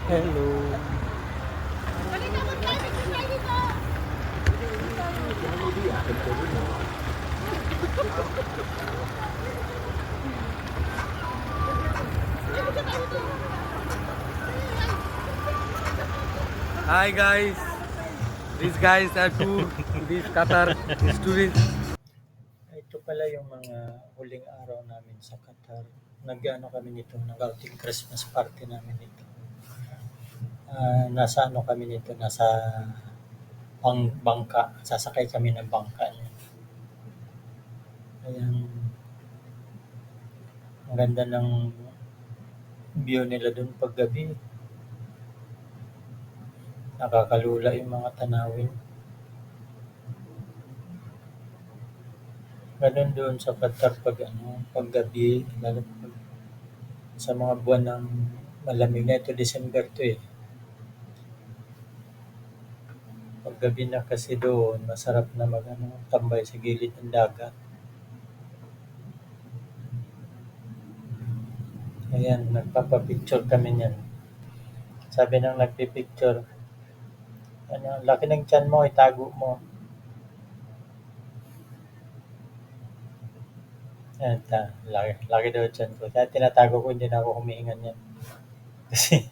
Hello. Hi guys. These guys are two these Qatar students. Ito pala yung mga huling araw namin sa Qatar. Nag-ano kami nito, nag-outing Christmas party namin nito. Nasa ano kami nito, nasa bangka. Sasakay kami ng bangka niya. Ayan. Ang ganda ng view nila doon pag gabi. Nakakalula yung mga tanawin. Ganun doon sa Qatar pag gabi, lalo sa mga buwan ng malamig na ito, December to eh. Pag gabi na kasi doon, masarap na tambay sa gilid ng dagat. Ayan, nagpapapicture kami niyan. Sabi ng nagpipicture, laki ng tiyan mo, itago mo. Ayan, laki daw tiyan ko. Kaya tinatago ko, hindi na ako humihingan yan. Kasi,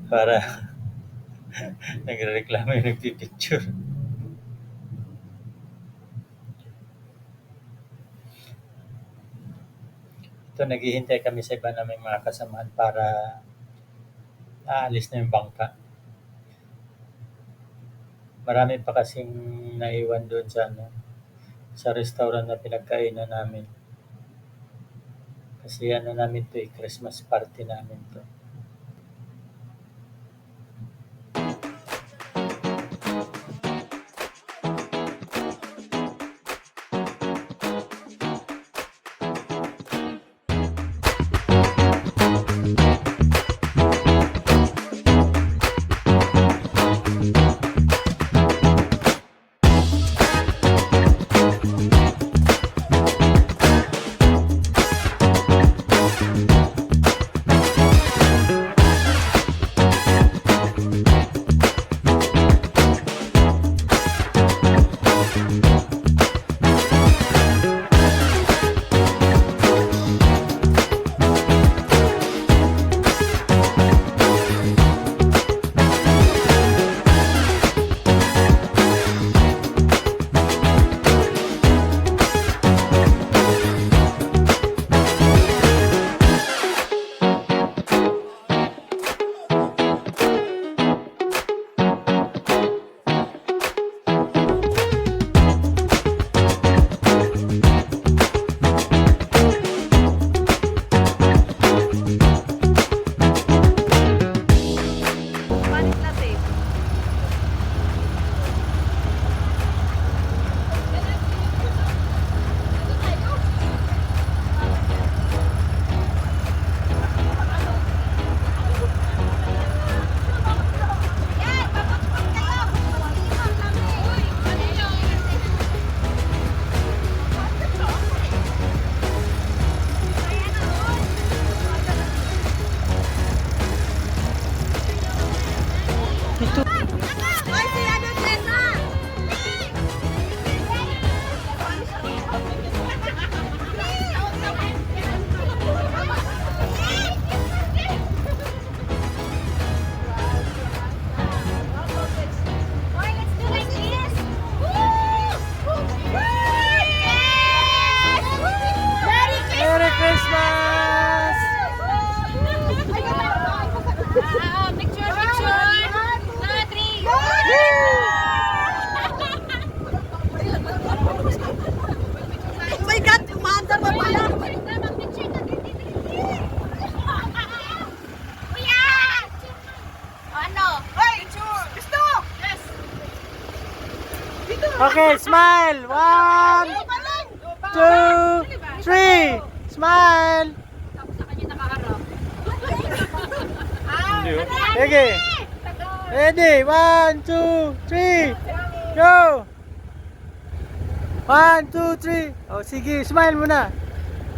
para nagre-reklamo yung nagpipicture. Ito, naghihintay kami sa iba naming mga kasamahan para aalis na yung bangka. Marami pa kasing naiwan doon sa restaurant na pinagkainan namin. Kasi namin to Christmas party namin to. Okay, smile. 1, 2, 3. Smile. Okay. Ready? 1, 2, 3. Go. 1, 2, 3. Oh, sige, smile muna.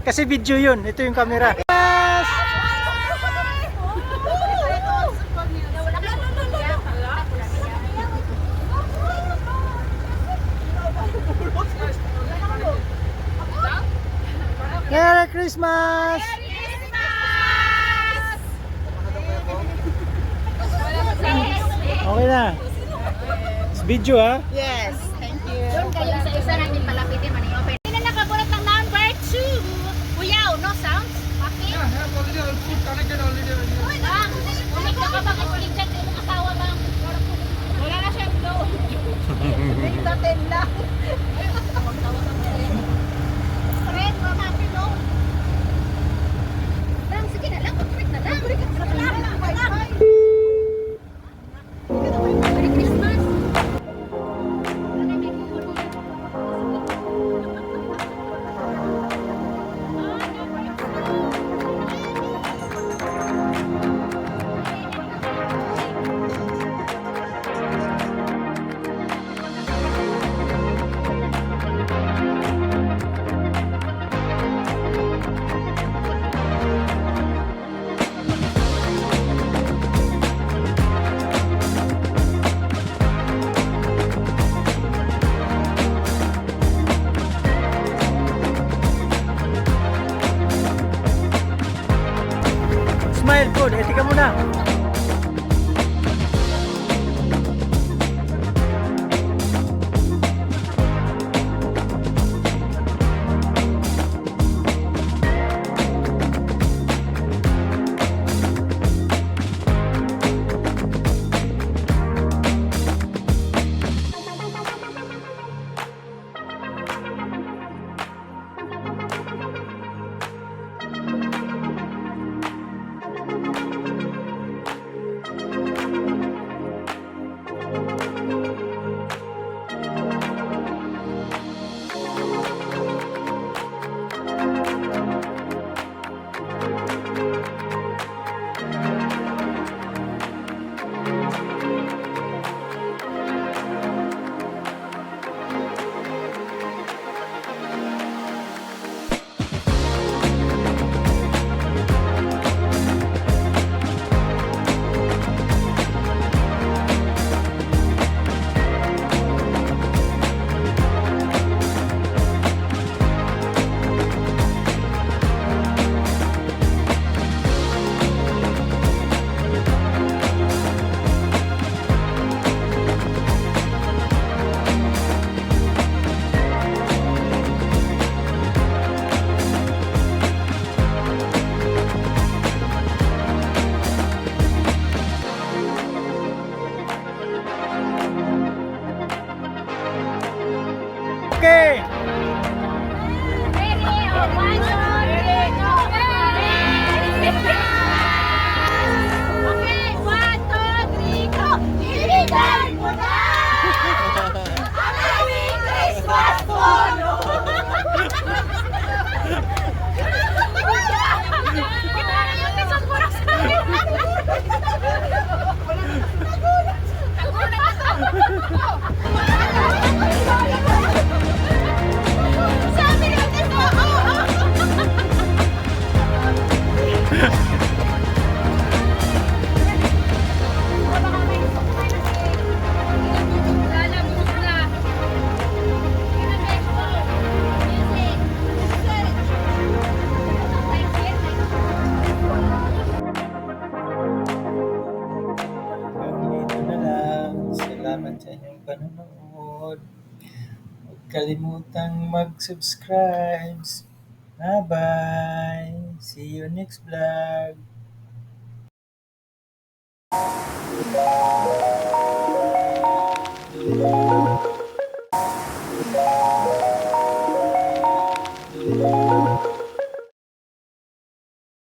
Kasi video yun. Ito yung camera. Yes! Christmas! Okay na. It's video ha? Yes, thank you. Doon kayo sa isa natin palapitin man i-open. Hindi na nakabulat ng number 2. Kuyaw, no sounds? Okay? Yeah, have already all food connected already. Bang, ulit ka ka bang iskuligtan sa imong asawa bang? Wala na siyang flow. Tatin lang. Red, mama, happy no? Bang, sige na lang, mag-break na lang. Merry Christmas. Smile food. Etika muna. Okay. Ready? Oh, 1, 2, 3, go! Merry Christmas! Okay, 1, 2, 3, go! Iligan mo na! Ang aming Christmas polo! Ito na yung pisot mo na sa akin! Sabi natin mo! Dito na lang. Salamat sa inyong panonood. Huwag kalimutang mag-subscribe. Bye-bye. See you next vlog.